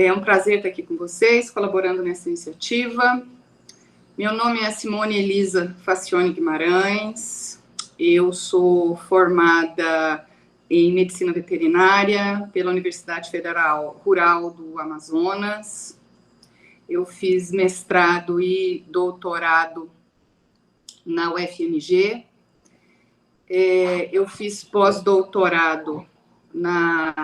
É um prazer estar aqui com vocês, colaborando nessa iniciativa. Meu nome é Simone Elisa Facione Guimarães, eu sou formada em Medicina Veterinária pela Universidade Federal Rural do Amazonas. Eu fiz mestrado e doutorado na UFMG. Eu fiz pós-doutorado na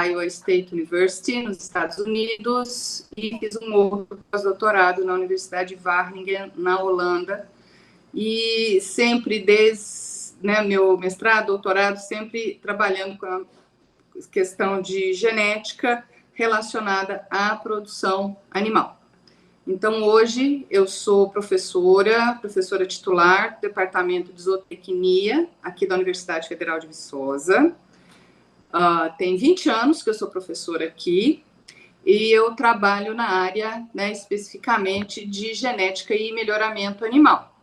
Iowa State University, nos Estados Unidos, e fiz um outro pós-doutorado na Universidade de Wageningen, na Holanda. E sempre, desde meu mestrado, doutorado, sempre trabalhando com a questão de genética relacionada à produção animal. Então, hoje, eu sou professora titular do Departamento de Zootecnia, aqui da Universidade Federal de Viçosa. Tem 20 anos que eu sou professora aqui, e eu trabalho na área, especificamente, de genética e melhoramento animal.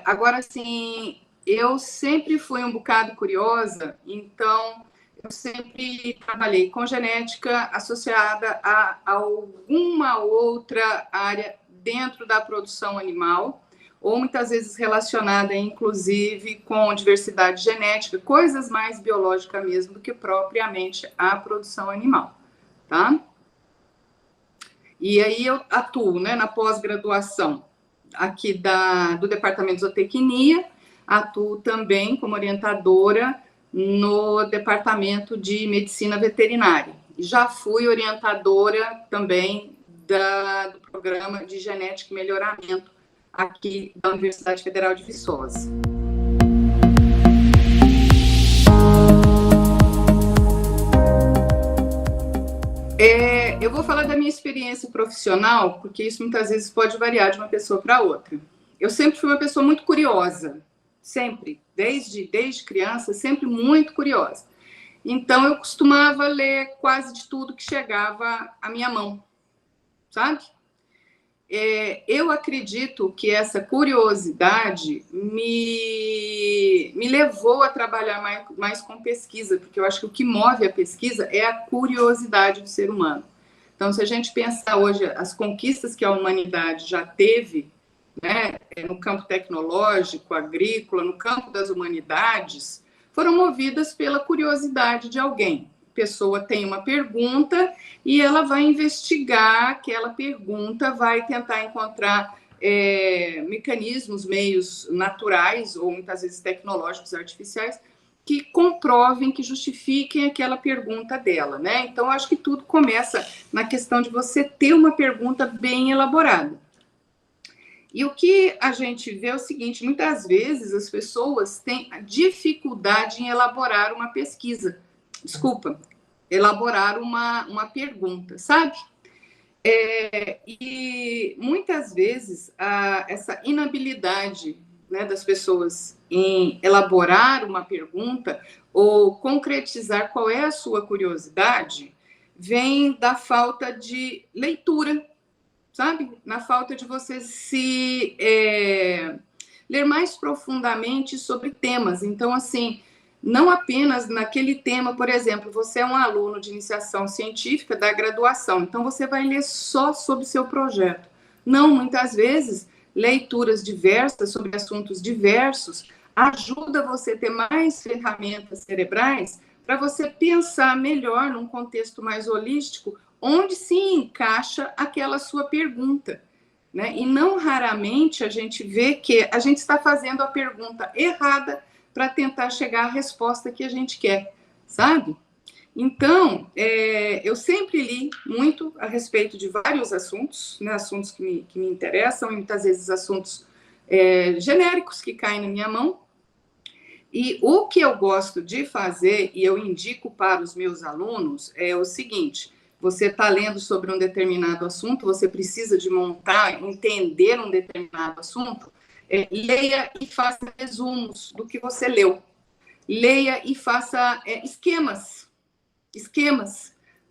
Agora, assim, eu sempre fui um bocado curiosa, então eu sempre trabalhei com genética associada a alguma outra área dentro da produção animal, ou muitas vezes relacionada, inclusive, com diversidade genética, coisas mais biológicas mesmo do que propriamente a produção animal, tá? E aí eu atuo, na pós-graduação aqui do Departamento de Zootecnia, atuo também como orientadora no Departamento de Medicina Veterinária. Já fui orientadora também do Programa de Genética e Melhoramento aqui da Universidade Federal de Viçosa. Eu vou falar da minha experiência profissional, porque isso muitas vezes pode variar de uma pessoa para outra. Eu sempre fui uma pessoa muito curiosa, sempre, desde criança, sempre muito curiosa. Então, eu costumava ler quase de tudo que chegava à minha mão, sabe? Eu acredito que essa curiosidade me levou a trabalhar mais com pesquisa, porque eu acho que o que move a pesquisa é a curiosidade do ser humano. Então, se a gente pensar hoje as conquistas que a humanidade já teve, no campo tecnológico, agrícola, no campo das humanidades, foram movidas pela curiosidade de alguém. A pessoa tem uma pergunta e ela vai investigar aquela pergunta, vai tentar encontrar mecanismos, meios naturais ou muitas vezes tecnológicos, artificiais, que comprovem, que justifiquem aquela pergunta dela, Então, acho que tudo começa na questão de você ter uma pergunta bem elaborada. E o que a gente vê é o seguinte, muitas vezes as pessoas têm dificuldade em elaborar uma pesquisa, elaborar uma pergunta, sabe? E muitas vezes essa inabilidade das pessoas em elaborar uma pergunta ou concretizar qual é a sua curiosidade vem da falta de leitura, sabe? Na falta de você ler mais profundamente sobre temas. Então, assim, não apenas naquele tema, por exemplo, você é um aluno de iniciação científica da graduação, então você vai ler só sobre o seu projeto. Não, muitas vezes, leituras diversas sobre assuntos diversos ajuda você a ter mais ferramentas cerebrais para você pensar melhor num contexto mais holístico, onde se encaixa aquela sua pergunta, E não raramente a gente vê que a gente está fazendo a pergunta errada para tentar chegar à resposta que a gente quer, sabe? Então, eu sempre li muito a respeito de vários assuntos, assuntos que me interessam, e muitas vezes assuntos genéricos que caem na minha mão. E o que eu gosto de fazer, e eu indico para os meus alunos, é o seguinte: você está lendo sobre um determinado assunto, você precisa de entender um determinado assunto, leia e faça resumos do que você leu. Leia e faça esquemas,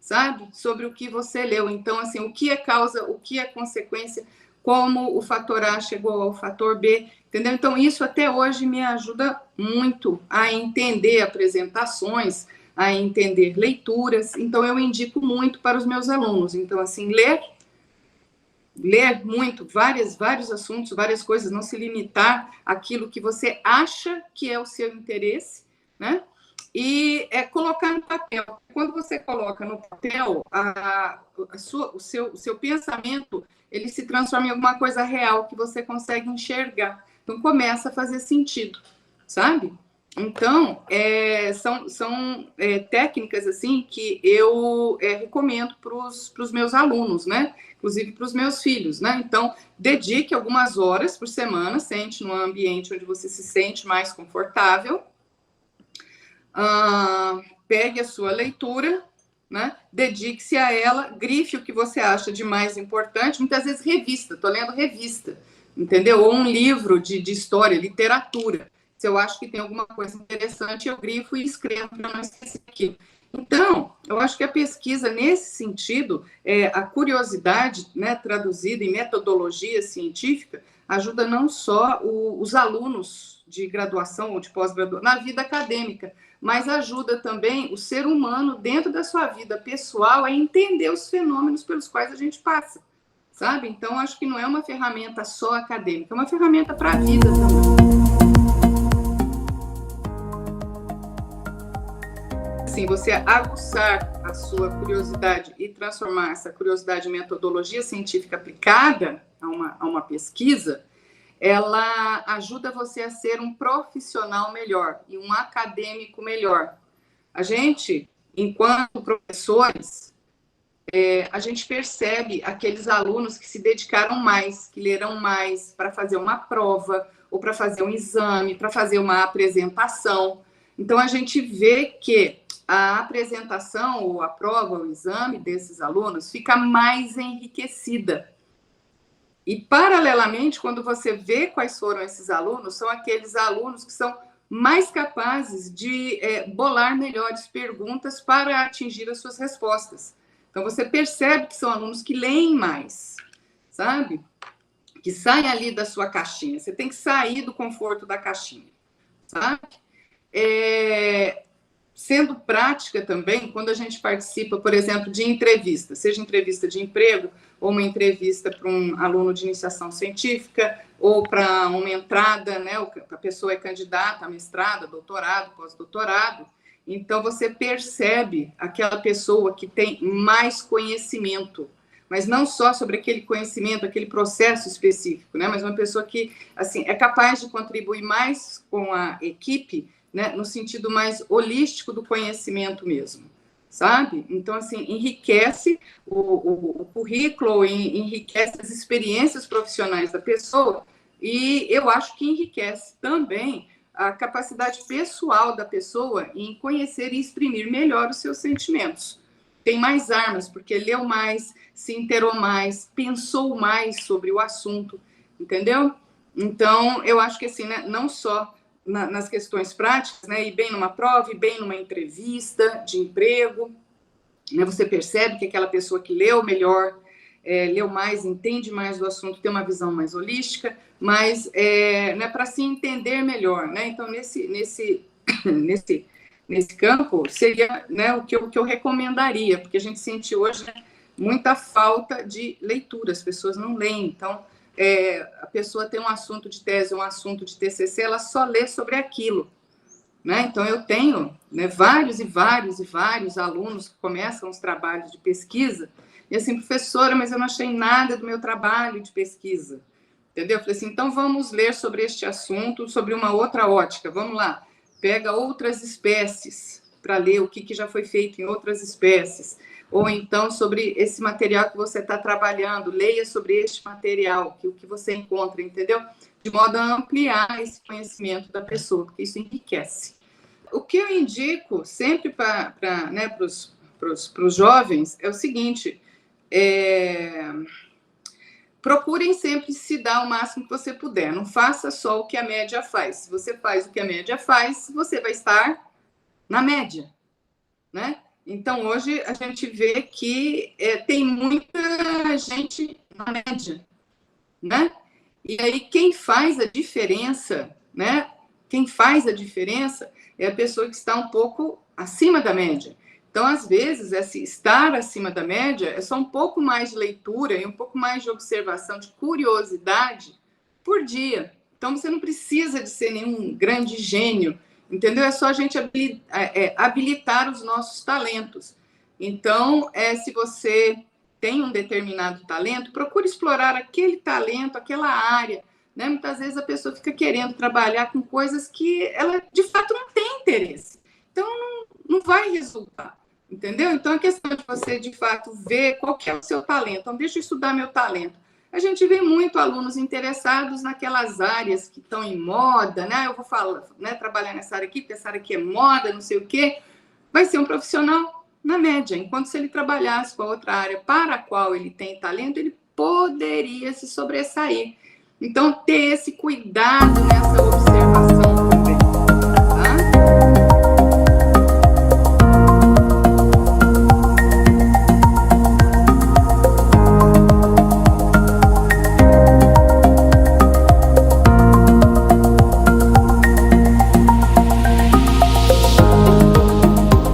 sabe? Sobre o que você leu. Então, assim, o que é causa, o que é consequência, como o fator A chegou ao fator B, entendeu? Então, isso até hoje me ajuda muito a entender apresentações a entender leituras. Então, eu indico muito para os meus alunos. Então, assim, ler muito, vários assuntos, várias coisas, não se limitar àquilo que você acha que é o seu interesse, né? E colocar no papel. Quando você coloca no papel, o seu pensamento, ele se transforma em alguma coisa real que você consegue enxergar. Então, começa a fazer sentido, sabe? Então, são técnicas, assim, que eu recomendo para os meus alunos, né? Inclusive para os meus filhos, né? Então, dedique algumas horas por semana, sente num ambiente onde você se sente mais confortável, pegue a sua leitura, né? Dedique-se a ela, grife o que você acha de mais importante, muitas vezes revista, estou lendo revista, entendeu? Ou um livro de história, literatura. Se eu acho que tem alguma coisa interessante, eu grifo e escrevo para não esquecer aquilo. Então, eu acho que a pesquisa, nesse sentido, a curiosidade, né, traduzida em metodologia científica, ajuda não só os alunos de graduação ou de pós-graduação na vida acadêmica, mas ajuda também o ser humano, dentro da sua vida pessoal, a entender os fenômenos pelos quais a gente passa, sabe? Então, acho que não é uma ferramenta só acadêmica, é uma ferramenta para a vida também. Assim, você aguçar a sua curiosidade e transformar essa curiosidade em metodologia científica aplicada a uma pesquisa, ela ajuda você a ser um profissional melhor e um acadêmico melhor. A gente, enquanto professores, a gente percebe aqueles alunos que se dedicaram mais, que leram mais para fazer uma prova, ou para fazer um exame, para fazer uma apresentação. Então, a gente vê que a apresentação, ou a prova, ou o exame desses alunos fica mais enriquecida. E, paralelamente, quando você vê quais foram esses alunos, são aqueles alunos que são mais capazes de bolar melhores perguntas para atingir as suas respostas. Então, você percebe que são alunos que leem mais, sabe? Que saem ali da sua caixinha. Você tem que sair do conforto da caixinha, sabe? Sendo prática também, quando a gente participa, por exemplo, de entrevista, seja entrevista de emprego, ou uma entrevista para um aluno de iniciação científica, ou para uma entrada, né? A pessoa é candidata a mestrado, doutorado, pós-doutorado. Então, você percebe aquela pessoa que tem mais conhecimento, mas não só sobre aquele conhecimento, aquele processo específico, né? Mas uma pessoa que, assim, é capaz de contribuir mais com a equipe, né, no sentido mais holístico do conhecimento mesmo, sabe? Então, assim, enriquece o currículo, enriquece as experiências profissionais da pessoa, e eu acho que enriquece também a capacidade pessoal da pessoa em conhecer e exprimir melhor os seus sentimentos. Tem mais armas, porque leu mais, se inteirou mais, pensou mais sobre o assunto, entendeu? Então, eu acho que, assim, né, não só nas questões práticas, né, e bem numa prova, e bem numa entrevista de emprego, né, você percebe que aquela pessoa que leu melhor, leu mais, entende mais do assunto, tem uma visão mais holística, mas né, para se entender melhor, né? Então, nesse campo, seria, né, o que eu recomendaria, porque a gente sente hoje, né, muita falta de leitura, as pessoas não leem, então a pessoa tem um assunto de tese, um assunto de TCC, ela só lê sobre aquilo, né? Então, eu tenho, né, vários alunos que começam os trabalhos de pesquisa, e assim, professora, mas eu não achei nada do meu trabalho de pesquisa, entendeu? Eu falei assim, então vamos ler sobre este assunto, sobre uma outra ótica, vamos lá, pega outras espécies para ler o que já foi feito em outras espécies, ou então sobre esse material que você está trabalhando, leia sobre este material, o que você encontra, entendeu? De modo a ampliar esse conhecimento da pessoa, porque isso enriquece. O que eu indico sempre para né, os jovens é o seguinte, procurem sempre se dar o máximo que você puder, não faça só o que a média faz. Se você faz o que a média faz, você vai estar na média, né? Então, hoje, a gente vê que tem muita gente na média, né? E aí, quem faz a diferença, né? Quem faz a diferença é a pessoa que está um pouco acima da média. Então, às vezes, estar acima da média é só um pouco mais de leitura e um pouco mais de observação, de curiosidade por dia. Então, você não precisa de ser nenhum grande gênio, entendeu? É só a gente habilitar os nossos talentos. Então, se você tem um determinado talento, procure explorar aquele talento, aquela área, né? Muitas vezes a pessoa fica querendo trabalhar com coisas que ela, de fato, não tem interesse. Então, não vai resultar. Entendeu? Então, a questão de você, de fato, ver qual que é o seu talento. Então, deixa eu estudar meu talento. A gente vê muito alunos interessados naquelas áreas que estão em moda, né? Eu vou falar, né, trabalhar nessa área aqui, porque essa área aqui é moda, não sei o quê. Vai ser um profissional na média. Enquanto se ele trabalhasse com a outra área para a qual ele tem talento, ele poderia se sobressair. Então, ter esse cuidado nessa observação